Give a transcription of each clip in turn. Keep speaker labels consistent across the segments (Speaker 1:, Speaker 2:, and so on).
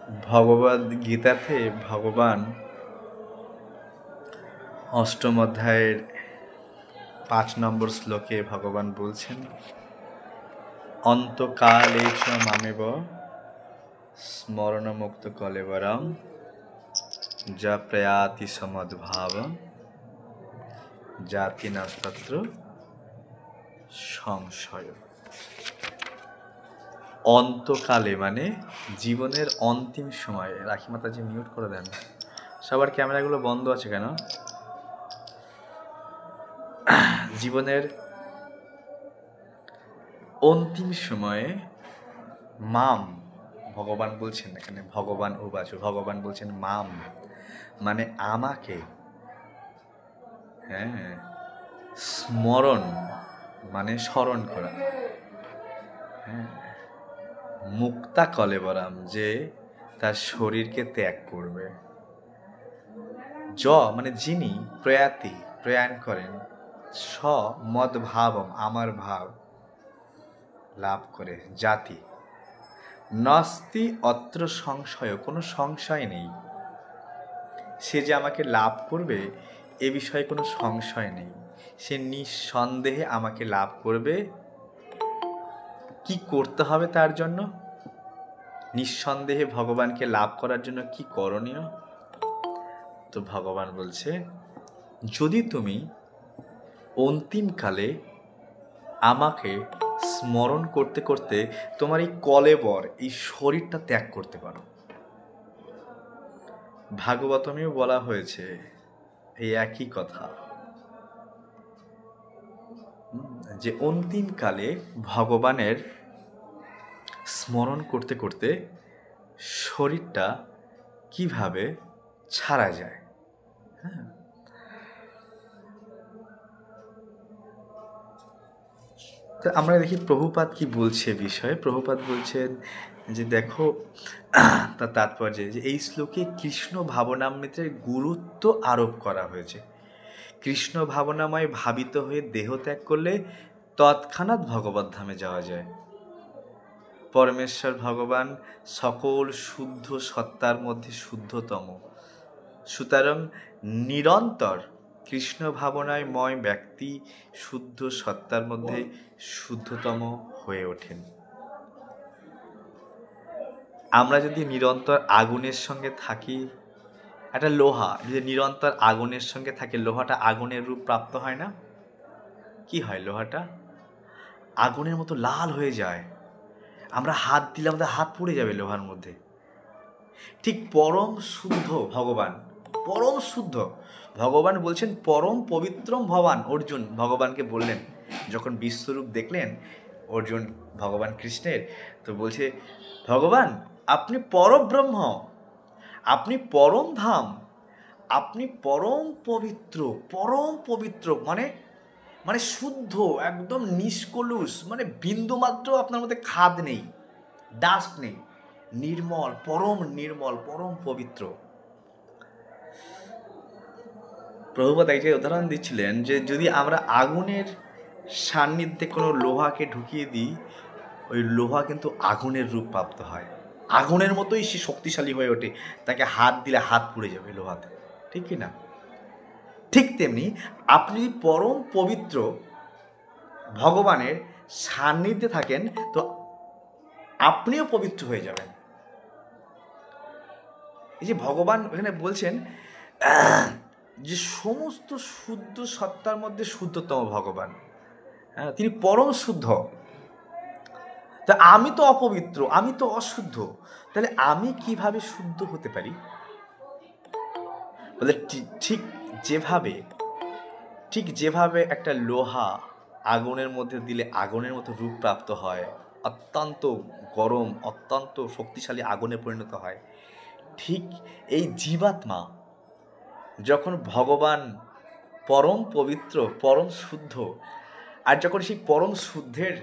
Speaker 1: ভগবদ গীতাতে ভগবান অষ্টম অধ্যায়ের 5 নম্বর শ্লোকে ভগবান বলছেন, অন্তকালে চ মামেব স্মরণমুক্ত কলেবরম যা প্রয়াতি সমদ্ভাব জাতি নাস্তত্র সংশয়। অন্তকালে মানে জীবনের অন্তিম সময়ে। রাখি মাতাজি মিউট করে দেন, সবার ক্যামেরাগুলো বন্ধ আছে কেন? জীবনের অন্তিম সময়ে মাম, ভগবান বলছেন এখানে, ভগবান উবাচ, ভগবান বলছেন মাম মানে আমাকে, হ্যাঁ, স্মরণ মানে স্মরণ করা, হ্যাঁ, মুক্তা কলেবরাম যে তার শরীরকে ত্যাগ করবে, য মানে যিনি প্রয়াতি প্রয়াণ করেন, স মদ ভাবম আমার ভাব লাভ করে, জাতি নস্তি অত্র সংশয়, কোনো সংশয় নেই, সে যে আমাকে লাভ করবে এ বিষয়ে কোনো সংশয় নেই, সে নিঃসন্দেহে আমাকে লাভ করবে। কি করতে হবে তার জন্য? নিঃসন্দেহে ভগবানকে লাভ করার জন্য কি করণীয়? তো ভগবান বলছে, যদি তুমি অন্তিমকালে আমাকে স্মরণ করতে করতে তোমার এই কলেবর, এই শরীরটা ত্যাগ করতে পারো। ভাগবতমেও বলা হয়েছে এই একই কথা, যে অন্তিমকালে ভগবানের স্মরণ করতে করতে শরীরটা কিভাবে ছাড়া যায়। হ্যাঁ, তো আমরা দেখি প্রভুপাদ কি বলছে বিষয়ে। প্রভুপাদ বলছেন যে দেখো, তার তাৎপর্য যে এই শ্লোকে কৃষ্ণ ভাবনামৃতের গুরুত্ব আরোপ করা হয়েছে। কৃষ্ণ ভাবনাময় ভাবিত হয়ে দেহ ত্যাগ করলে তৎক্ষণাৎ ভগবত ধামে যাওয়া যায়। পরমেশ্বর ভগবান সকল শুদ্ধ সত্তার মধ্যে শুদ্ধতম, সুতরাং নিরন্তর কৃষ্ণ ভাবনায় ময় ব্যক্তি শুদ্ধ সত্তার মধ্যে শুদ্ধতম হয়ে ওঠেন। আমরা যদি নিরন্তর আগুনের সঙ্গে থাকি, একটা লোহা যদি নিরন্তর আগুনের সঙ্গে থাকে, লোহাটা আগুনের রূপ প্রাপ্ত হয় না? কি হয়? লোহাটা আগুনের মতো লাল হয়ে যায়, আমরা হাত দিলে আমাদের হাত পুড়ে যাবে লোহার মধ্যে। ঠিক পরম শুদ্ধ ভগবান, পরম শুদ্ধ ভগবান বলছেন পরম পবিত্রম ভবান। অর্জুন ভগবানকে বললেন, যখন বিশ্বরূপ দেখলেন অর্জুন ভগবান কৃষ্ণের, তো বলছে, ভগবান আপনি পরব্রহ্ম, আপনি পরম ধাম, আপনি পরম পবিত্র। পরম পবিত্র মানে মানে শুদ্ধ, একদম নিষ্কলুষ, মানে বিন্দুমাত্র আপনার মধ্যে খাদ নেই, ডাস্ট নেই, নির্মল, পরম নির্মল, পরম পবিত্র। প্রভুপাদ এই যে উদাহরণ দিচ্ছিলেন যে যদি আমরা আগুনের সান্নিধ্যে কোনো লোহাকে ঢুকিয়ে দিই, ওই লোহা কিন্তু আগুনের রূপ প্রাপ্ত হয়, আগুনের মতোই সে শক্তিশালী হয়ে ওঠে, তাকে হাত দিলে হাত পুড়ে যাবে লোহাতে, ঠিক কি না? ঠিক তেমনি আপনি যদি পরম পবিত্র ভগবানের সান্নিধ্যে থাকেন তো আপনিও পবিত্র হয়ে যাবেন। এই যে ভগবান এখানে বলছেন যে সমস্ত শুদ্ধ সত্তার মধ্যে শুদ্ধতম ভগবান, হ্যাঁ, তিনি পরম শুদ্ধ। তা আমি তো অপবিত্র, আমি তো অশুদ্ধ, তাহলে আমি কিভাবে শুদ্ধ হতে পারি? বলে ঠিক যেভাবে একটা লোহা আগুনের মধ্যে দিলে আগুনের মতো রূপ প্রাপ্ত হয়, অত্যন্ত গরম, অত্যন্ত শক্তিশালী আগুনে পরিণত হয়, ঠিক এই জীবাত্মা যখন ভগবান পরম পবিত্র, পরম শুদ্ধ, আর যখন সেই পরম শুদ্ধের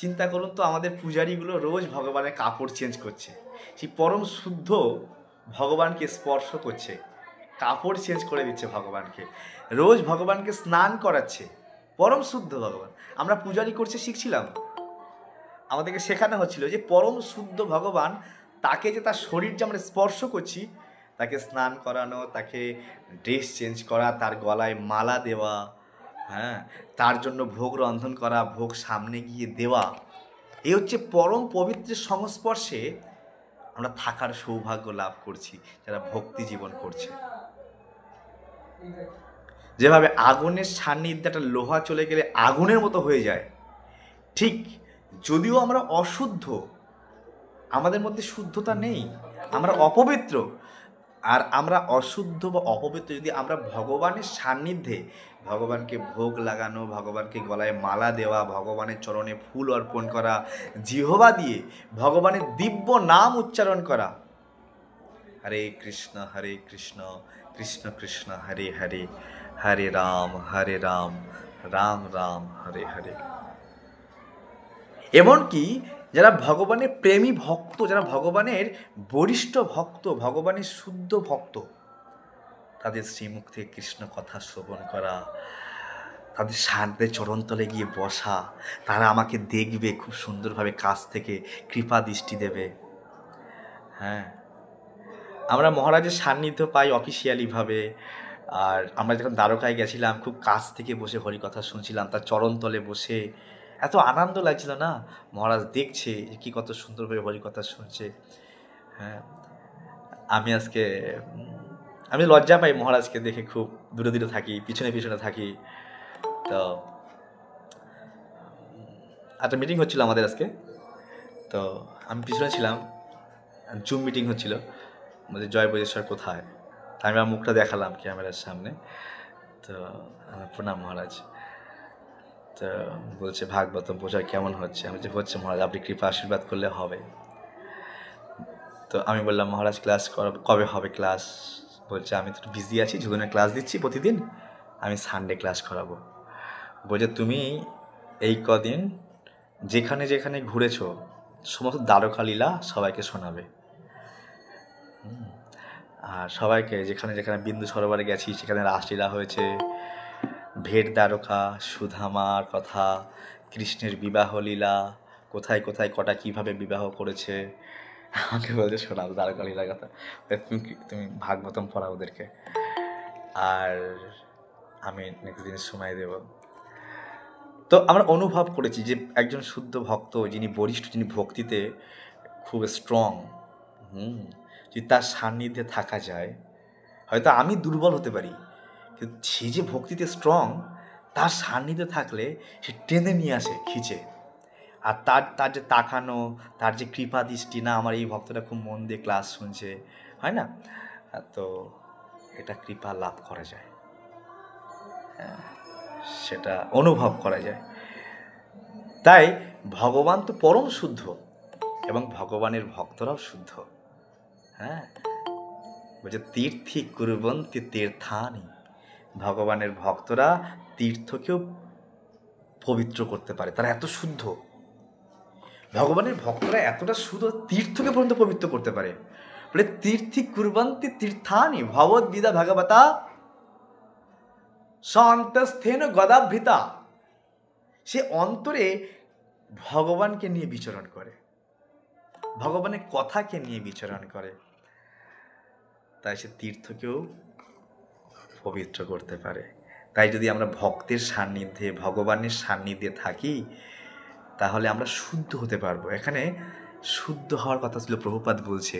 Speaker 1: চিন্তা করুন তো, আমাদের পূজারীগুলো রোজ ভগবানের কাপড় চেঞ্জ করছে, সেই পরম শুদ্ধ ভগবানকে স্পর্শ করছে, কাপড় চেঞ্জ করে দিচ্ছে ভগবানকে, রোজ ভগবানকে স্নান করাচ্ছে, পরম শুদ্ধ ভগবান। আমরা পূজারী করছে শিখছিলাম, আমাদেরকে শেখানো হচ্ছিল যে পরম শুদ্ধ ভগবান তাকে যে তার শরীর যে আমরা স্পর্শ করছি, তাকে স্নান করানো, তাকে ড্রেস চেঞ্জ করা, তার গলায় মালা দেওয়া, হ্যাঁ, তার জন্য ভোগ রন্ধন করা, ভোগ সামনে গিয়ে দেওয়া, এই হচ্ছে পরম পবিত্রের সংস্পর্শে আমরা থাকার সৌভাগ্য লাভ করছি যারা ভক্তি জীবন করছে। যেভাবে আগুনের সান্নিধ্যে একটা লোহা চলে গেলে আগুনের মতো হয়ে যায়, ঠিক যদিও আমরা অশুদ্ধ, আমাদের মধ্যে শুদ্ধতা নেই, আমরা অপবিত্র, আর আমরা অশুদ্ধ বা অপবিত্র যদি আমরা ভগবানের সান্নিধ্যে, ভগবানকে ভোগ লাগানো, ভগবানকে গলায় মালা দেওয়া, ভগবানের চরণে ফুল অর্পণ করা, জিহ্বা দিয়ে ভগবানের দিব্য নাম উচ্চারণ করা, হরে কৃষ্ণ কৃষ্ণ কৃষ্ণ হরে হরে, হরে রাম রাম রাম হরে হরে। এমনকি যারা ভগবানের প্রেমী ভক্ত, যারা ভগবানের বরিষ্ঠ ভক্ত, ভগবানের শুদ্ধ ভক্ত, তাদের শ্রীমুখ থেকে কৃষ্ণ কথা শ্রবণ করা, তাদের সাথে চরণতলে গিয়ে বসা, তারা আমাকে দেখবে খুব সুন্দরভাবে কাছ থেকে কৃপা দৃষ্টি দেবে। হ্যাঁ, আমরা মহারাজের সান্নিধ্য পাই অফিসিয়ালিভাবে। আর আমরা যখন দ্বারকায় গেছিলাম, খুব কাছ থেকে বসে হরিকথা শুনছিলাম, তার চরণতলে বসে এত আনন্দ লাগছিল না, মহারাজ দেখছে যে কী কত সুন্দরভাবে হরিকথা শুনছে। হ্যাঁ, আমি লজ্জা পাই মহারাজকে দেখে, খুব দূরে দূরে থাকি, পিছনে থাকি। তো একটা মিটিং হচ্ছিল আমাদের আজকে, তো আমি পিছনে ছিলাম, জুম মিটিং হচ্ছিল, বলছে জয় বৈদেশ্বর কোথায়, তা আমি আমার মুখটা দেখালাম ক্যামেরার সামনে। তো প্রণাম মহারাজ। তো বলছে ভাগবতম প্রচার কেমন হচ্ছে? আমি যে হচ্ছে মহারাজ, আপনি কৃপা আশীর্বাদ করলে হবে। তো আমি বললাম মহারাজ ক্লাস কবে হবে ক্লাস? বলছে আমি তো বিজি আছি, যুগনের ক্লাস দিচ্ছি প্রতিদিন, আমি সানডে ক্লাস করাবো। বলছে তুমি এই কদিন যেখানে যেখানে ঘুরেছো সমস্ত দ্বারকা লীলা সবাইকে শোনাবে, আর সবাইকে যেখানে যেখানে বিন্দু সরোবরে গেছি সেখানে রাসলীলা হয়েছে, ভেট দ্বারকা, সুধামার কথা, কৃষ্ণের বিবাহ লীলা, কোথায় কোথায় কটা কীভাবে বিবাহ করেছে, আমাকে বলছে শোনাবো দ্বারকা লীলার কথা, তুমি ভাগবতম পড়াও ওদেরকে, আর আমি নেক্সট দিন সময় দেব। তো আমরা অনুভব করেছি যে একজন শুদ্ধ ভক্ত, যিনি বরিষ্ঠ, যিনি ভক্তিতে খুব স্ট্রং, যদি তার সান্নিধ্যে থাকা যায়, হয়তো আমি দুর্বল হতে পারি, কিন্তু সে যে ভক্তিতে স্ট্রং, তার সান্নিধ্যে থাকলে সে টেনে নিয়ে আসে খিচে। আর তার যে তাকানো, তার যে কৃপা দৃষ্টি, না আমার এই ভক্তটা খুব মন দিয়ে ক্লাস শুনছে, হয় না? তো এটা কৃপা লাভ করা যায়, হ্যাঁ, সেটা অনুভব করা যায়। তাই ভগবান তো পরম শুদ্ধ এবং ভগবানের ভক্তরাও শুদ্ধ। হ্যাঁ, বলছে তীর্থি কুর্বন্তি তীর্থানি, ভগবানের ভক্তরা তীর্থকেও পবিত্র করতে পারে, তারা এত শুদ্ধ। ভগবানের ভক্তরা এতটা শুদ্ধ, তীর্থকে পর্যন্ত পবিত্র করতে পারে। বলে তীর্থি কুর্বন্তি তীর্থানি ভগবদ্গীতা ভাগবতা সন্তস্থেন গদাভৃতা, সে অন্তরে ভগবানকে নিয়ে বিচরণ করে, ভগবানের কথাকে নিয়ে বিচরণ করে, তাই সে তীর্থকেও পবিত্র করতে পারে। তাই যদি আমরা ভক্তের সান্নিধ্যে, ভগবানের সান্নিধ্যে থাকি, তাহলে আমরা শুদ্ধ হতে পারবো। এখানে শুদ্ধ হওয়ার কথা ছিল, প্রভুপাদ বলছে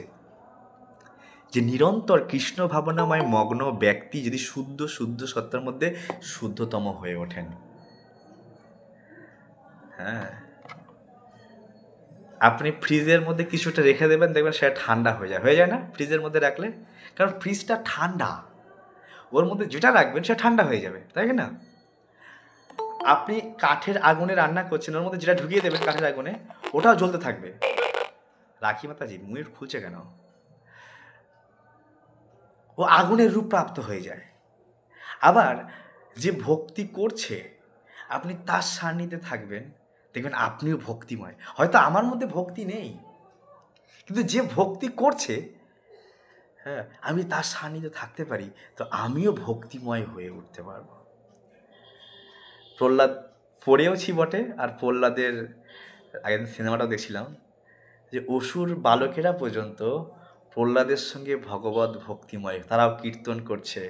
Speaker 1: যে নিরন্তর কৃষ্ণ ভাবনাময় মগ্ন ব্যক্তি যদি শুদ্ধ সত্তার মধ্যে শুদ্ধতম হয়ে ওঠেন। হ্যাঁ, আপনি ফ্রিজের মধ্যে কিছুটা রেখে দেবেন, দেখবেন সেটা ঠান্ডা হয়ে যায় না ফ্রিজের মধ্যে রাখলে? কারণ ফ্রিজটা ঠান্ডা, ওর মধ্যে যেটা রাখবেন সেটা ঠান্ডা হয়ে যাবে, তাই না? আপনি কাঠের আগুনে রান্না করছেন, ওর মধ্যে যেটা ঢুকিয়ে দেবেন কাঠের আগুনে, ওটাও জ্বলতে থাকবে। রাখি মাতাজি মুখ খুলছে কেন? ও আগুনের রূপ প্রাপ্ত হয়ে যায়। আবার যে ভক্তি করছে, আপনি তার সান্নিধ্যে থাকবেন, দেখবেন আপনিও ভক্তিময়। হয়তো আমার মধ্যে ভক্তি নেই, কিন্তু যে ভক্তি করছে, হ্যাঁ, আমি তার সান্নিধ্যে থাকতে পারি, তো আমিও ভক্তিময় হয়ে উঠতে পারবো। প্রহ্লাদ পড়েওছি বটে, আর প্রহ্লাদের আগের সিনেমাটাও দেখছিলাম, যে অসুর বালকেরা পর্যন্ত প্রহ্লাদের সঙ্গে ভগবত ভক্তিময়, তারাও কীর্তন করছে,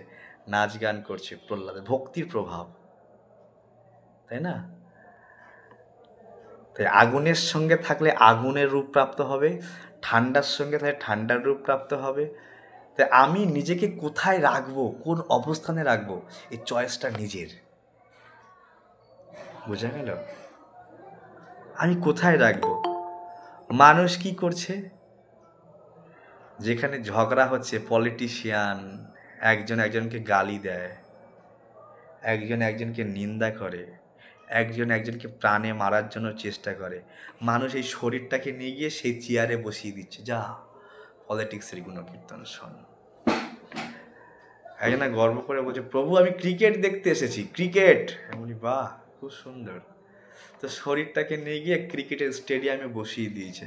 Speaker 1: নাচ গান করছে, প্রহ্লাদের ভক্তির প্রভাব, তাই না? তাই আগুনের সঙ্গে থাকলে আগুনের রূপ প্রাপ্ত হবে, ঠান্ডার সঙ্গে থাকলে ঠান্ডার রূপ প্রাপ্ত হবে। তাই আমি নিজেকে কোথায় রাখবো, কোন অবস্থানে রাখবো, এই চয়েসটা নিজের। বোঝা গেল? আমি কোথায় রাখবো? মানুষ কি করছে? যেখানে ঝগড়া হচ্ছে, পলিটিশিয়ান একজন একজনকে গালি দেয়, একজন একজনকে নিন্দা করে, একজন একজনকে প্রাণে মারার জন্য চেষ্টা করে, মানুষ এই শরীরটাকে নিয়ে গিয়ে সেই চেয়ারে বসিয়ে দিচ্ছে, যা পলিটিক্সের গুণকীর্তন শোন। একজনা গর্ব করে বলছে, প্রভু আমি ক্রিকেট দেখতে এসেছি, ক্রিকেট। আমি বলি বাহ, খুব সুন্দর। তো শরীরটাকে নিয়ে গিয়ে ক্রিকেটের স্টেডিয়ামে বসিয়ে দিয়েছে,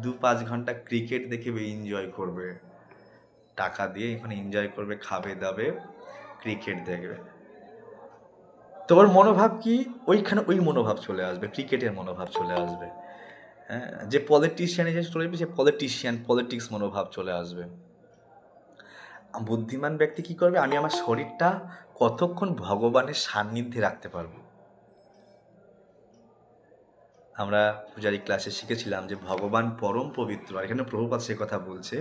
Speaker 1: 2-5 ঘন্টা ক্রিকেট দেখে এনজয় করবে, টাকা দিয়ে এখানে এনজয় করবে, খাবে দাবে, ক্রিকেট দেখবে। তো ওর মনোভাব কি? ওইখানে ওই মনোভাব চলে আসবে, ক্রিকেটের মনোভাব চলে আসবে। হ্যাঁ, যে পলিটিশিয়ানে যে চলে যাবে, সে পলিটিশিয়ান পলিটিক্স মনোভাব চলে আসবে। বুদ্ধিমান ব্যক্তি কি করবে? আমি আমার শরীরটা কতক্ষণ ভগবানের সান্নিধ্যে রাখতে পারবো। আমরা পূজারি ক্লাসে শিখেছিলাম যে ভগবান পরম পবিত্র, আর এখানে প্রভুপাদ সে কথা বলছে।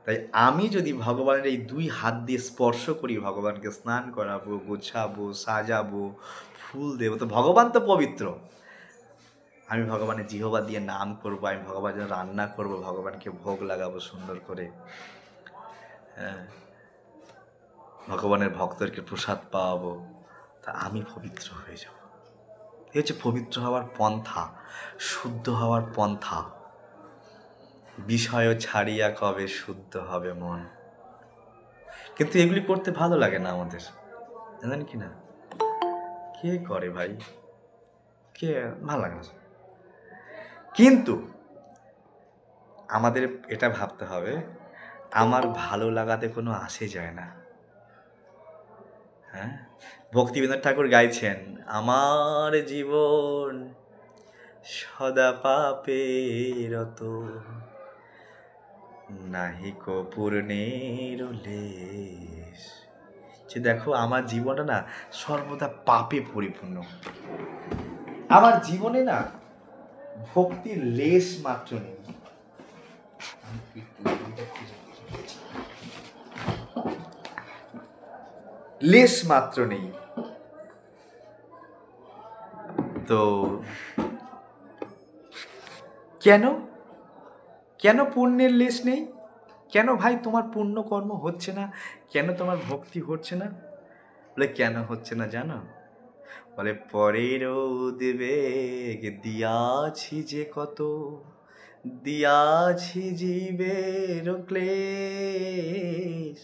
Speaker 1: তাই আমি যদি ভগবানের এই 2 হাত দিয়ে স্পর্শ করি, ভগবানকে স্নান করাবো, গোছাবো, সাজাবো, ফুল দেবো, তো ভগবান তো পবিত্র। আমি ভগবানের জিহ্বা দিয়ে নাম করবো, আমি ভগবানের রান্না করবো, ভগবানকে ভোগ লাগাবো সুন্দর করে, হ্যাঁ, ভগবানের ভক্তদেরকে প্রসাদ পাওয়াবো, তা আমি পবিত্র হয়ে যাব। এই হচ্ছে পবিত্র হওয়ার পন্থা, শুদ্ধ হওয়ার পন্থা। বিষয় ছাড়িয়া কবে শুদ্ধ হবে মন। কিন্তু এগুলি করতে ভালো লাগে না আমাদের, জানেন কি না? কে করে ভাই, কে? ভালো লাগে না। কিন্তু আমাদের এটা ভাবতে হবে, আমার ভালো লাগাতে কোনো আসে যায় না। হ্যাঁ, ভক্তিবিনোদ ঠাকুর গাইছেন, আমার জীবন সদা পাপে রত, নাহিক পূর্ণের লেশ। যে দেখো আমার জীবনটা না সর্বদা পাপে পরিপূর্ণ, আমার জীবনে না ভক্তির লেশ মাত্র নেই। লেশ মাত্র নেই। তো কেন কেন পুণ্যের লেশ নেই? কেন ভাই তোমার পুণ্য কর্ম হচ্ছে না? কেন তোমার ভক্তি হচ্ছে না? বলে কেন হচ্ছে না জানো? বলে পরের উদ্বেগ দিয়াছি যে কত, দিয়াছি জীবের ক্লেশ।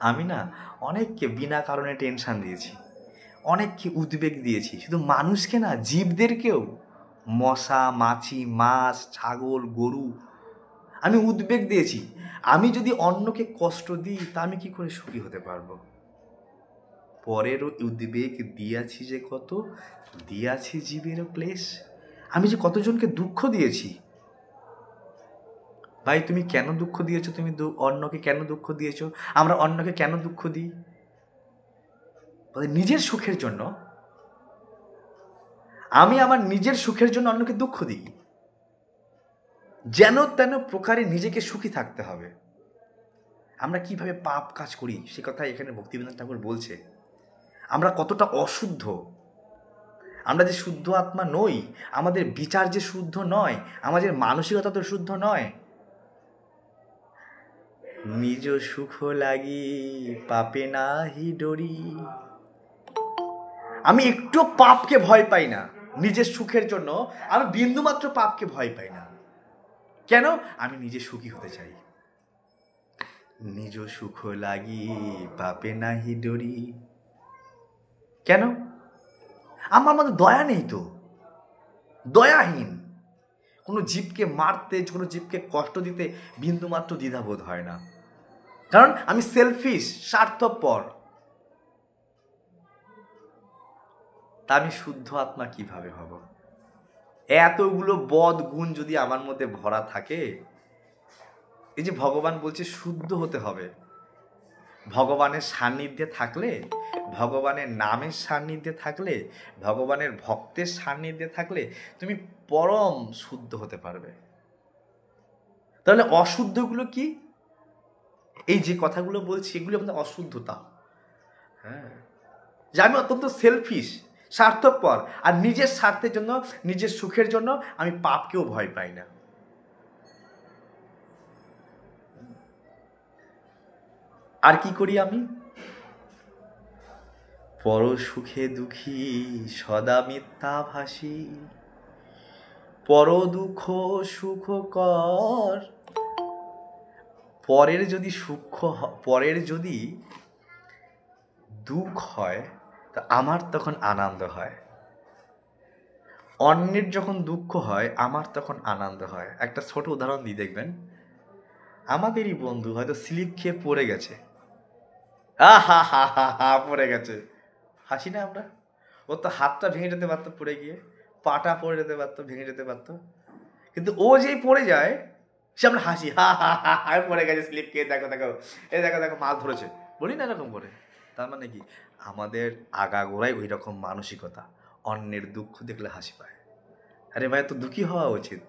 Speaker 1: আমি না অনেককে বিনা কারণে টেনশন দিয়েছি, অনেককে উদ্বেগ দিয়েছি, শুধু মানুষকে না, জীবদেরকেও, মশা মাছি মাছ ছাগল গরু, আমি উদ্বেগ দিয়েছি। আমি যদি অন্যকে কষ্ট দিই তা আমি কি করে সুখী হতে পারবো? পরেরও উদ্বেগ দিয়াছি যে কত, দিয়াছি জীবেরও ক্লেশ। আমি যে কতজনকে দুঃখ দিয়েছি। ভাই তুমি কেন দুঃখ দিয়েছো? তুমি অন্যকে কেন দুঃখ দিয়েছো? আমরা অন্যকে কেন দুঃখ দিই? নিজের সুখের জন্য। আমি আমার নিজের সুখের জন্য অন্যকে দুঃখ দিই, যেন তেন প্রকারে নিজেকে সুখী থাকতে হবে। আমরা কিভাবে পাপ কাজ করি সে কথা এখানে ভক্তিবিনোদ ঠাকুর বলছে। আমরা কতটা অশুদ্ধ, আমরা যে শুদ্ধ আত্মা নই, আমাদের বিচার যে শুদ্ধ নয়, আমাদের মানসিকতা তো শুদ্ধ নয়। নিজ সুখ লাগি পাপে নাহি ডরি। আমি একটু পাপকে ভয় পাই না, নিজের সুখের জন্য আমি বিন্দুমাত্র পাপকে ভয় পাই না। কেন? আমি নিজে সুখী হতে চাই। নিজ সুখ লাগি পাপে নাহি ডরি। কেন? আমার মধ্যে দয়া নেই তো, দয়াহীন। কোনো জীবকে মারতে, কোনো জীবকে কষ্ট দিতে বিন্দুমাত্র দ্বিধাবোধ হয় না, কারণ আমি সেলফিশ, স্বার্থপর। তা আমি শুদ্ধ আত্মা কিভাবে হব? এতগুলো বদ গুণ যদি আমার মধ্যে ভরা থাকে, এই যে ভগবান বলছে শুদ্ধ হতে হবে, ভগবানের সান্নিধ্যে থাকলে, ভগবানের নামের সান্নিধ্যে থাকলে, ভগবানের ভক্তের সান্নিধ্যে থাকলে তুমি পরম শুদ্ধ হতে পারবে। তাহলে অশুদ্ধগুলো কি? এই যে কথাগুলো বলছি এগুলো আমাদের অশুদ্ধতা। হ্যাঁ, যে আমি অত্যন্ত সেলফিশ, স্বার্থপর, আর নিজের স্বার্থের জন্য, নিজের সুখের জন্য আমি পাপকেও ভয় পাই না। আর কি করি আমি? পর সুখে দুঃখী সদা মিথ্যাভাসী, পর দুঃখ সুখ কর। পরের যদি পরের যদি দুঃখ হয় তা আমার তখন আনন্দ হয়, অন্যের যখন দুঃখ হয় আমার তখন আনন্দ হয়। একটা ছোট উদাহরণ দিই, দেখবেন আমাদেরই বন্ধু হয়তো স্লিপ খেয়ে পড়ে গেছে, হা হা হা হা হা পড়ে গেছে, হাসি না আমরা? ওর তো হাতটা ভেঙে যেতে পারতো পড়ে গিয়ে, পাটা পড়ে যেতে পারতো, ভেঙে যেতে পারতো, কিন্তু ও যেই পড়ে যায় সে আমরা হাসি, হা হা হা হা পড়ে গেছে স্লিপ খেয়ে, দেখো দেখো, এই দেখো দেখো মাছ ধরেছে, বলি না এরকম করে। তার মানে কি? আমাদের আগাগোড়াই ওই রকম মানসিকতা, অন্যের দুঃখ দেখলে হাসি পায়। আরে ভাই, তো দুঃখী হওয়া উচিত।